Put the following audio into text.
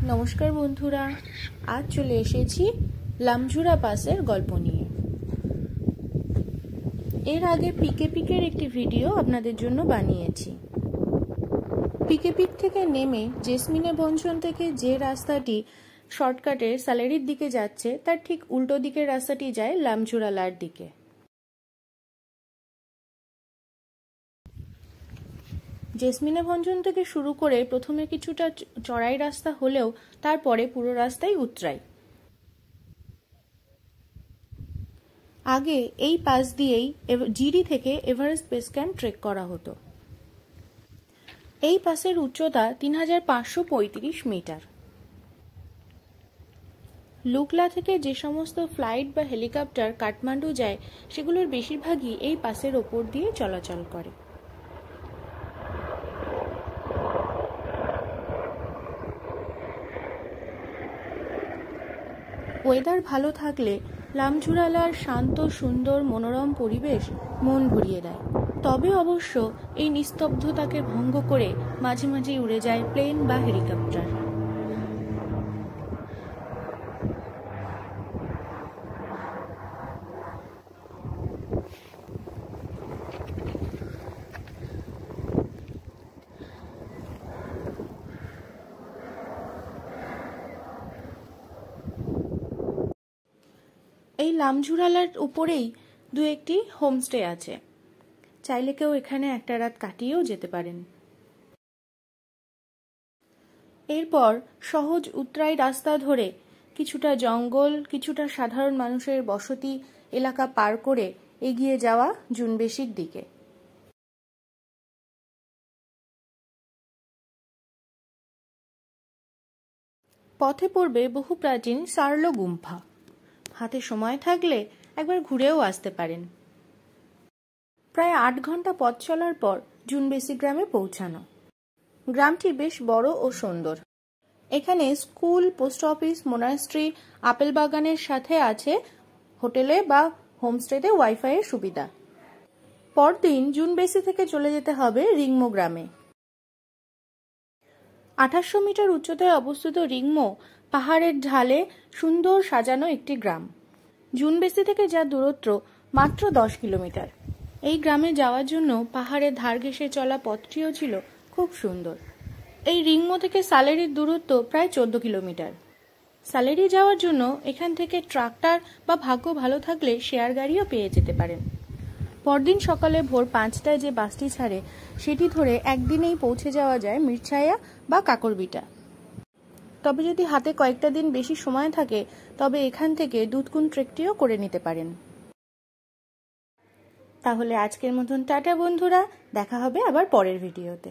নমস্কার বন্ধুরা, আজ চলে এসেছি লামঝুরা পাসের গল্প নিয়ে। এর আগে পিকে পিকের একটি ভিডিও আপনাদের জন্য বানিয়েছি। পিকে পিক থেকে নেমে জেসমিনে ভঞ্জন থেকে যে রাস্তাটি শর্টকাটে স্যালারির দিকে যাচ্ছে তার ঠিক উল্টো দিকের রাস্তাটি যায় লামঝুরালার দিকে। জেসমিনে ভঞ্জন থেকে শুরু করে প্রথমে কিছুটা চড়াই রাস্তা হলেও তারপরে পুরো রাস্তাই উতরাই। আগে এই পাশ দিয়েই জিরি থেকে এভারেস্ট বেস ক্যাম্প ট্রেক করা হতো। এই পাসের উচ্চতা ৩৫৩৫ মিটার। লুকলা থেকে যে সমস্ত ফ্লাইট বা হেলিকপ্টার কাঠমান্ডু যায় সেগুলোর বেশিরভাগই এই পাসের ওপর দিয়ে চলাচল করে। ওয়েদার ভালো থাকলে লামঝুরালার শান্ত সুন্দর মনোরম পরিবেশ মন ভরিয়ে দেয়। তবে অবশ্য এই নিস্তব্ধতাকে ভঙ্গ করে মাঝে মাঝে উড়ে যায় প্লেন বা হেলিকপ্টার। এই লামঝুরালার উপরেই দু একটি হোমস্টে আছে, চাইলে কেউ এখানে একটা রাত কাটিয়েও যেতে পারেন। এরপর সহজ উতরাই রাস্তা ধরে কিছুটা জঙ্গল, কিছুটা সাধারণ মানুষের বসতি এলাকা পার করে এগিয়ে যাওয়া জুনবেশির দিকে। পথে পড়বে বহু প্রাচীন সার্লো গুম্ফা। হাতে সময় থাকলে একবার ঘুরেও আসতে পারেন। প্রায় ৮ ঘন্টা পথ চলার পর জুনবেসি গ্রামে পৌঁছানো। গ্রামটি বেশ বড় ও সুন্দর। এখানে school, post office, monastery, apple বাগানের সাথে আছে হোটেলে বা হোমস্টেতে ওয়াইফাই এর সুবিধা। পরদিন জুনবেসি থেকে চলে যেতে হবে রিংমো গ্রামে। ২৮০০ মিটার উচ্চতায় অবস্থিত রিংমো পাহাড়ের ঢালে সুন্দর সাজানো একটি গ্রাম। জুনবেসি থেকে যা দূরত্ব মাত্র ১০ কিলোমিটার। এই গ্রামে যাওয়ার জন্য পাহাড়ের ধার ঘেঁষে চলা পথটিও ছিল খুব সুন্দর। এই রিংমো থেকে সালেরির দূরত্ব প্রায় ১৪ কিলোমিটার। সালেরি যাওয়ার জন্য এখান থেকে ট্রাক্টর বা ভাগ্য ভালো থাকলে শেয়ার গাড়িও পেয়ে যেতে পারেন। পরদিন সকালে ভোর ৫টায় যে বাসটি ছাড়ে সেটি ধরে একদিনেই পৌঁছে যাওয়া যায় মিরছায়া বা কাকরবিটা। তবে যদি হাতে কয়েকটা দিন বেশি সময় থাকে তবে এখান থেকে দুধকুন ট্রেকটিও করে নিতে পারেন। তাহলে আজকের মতন টাটা বন্ধুরা, দেখা হবে আবার পরের ভিডিওতে।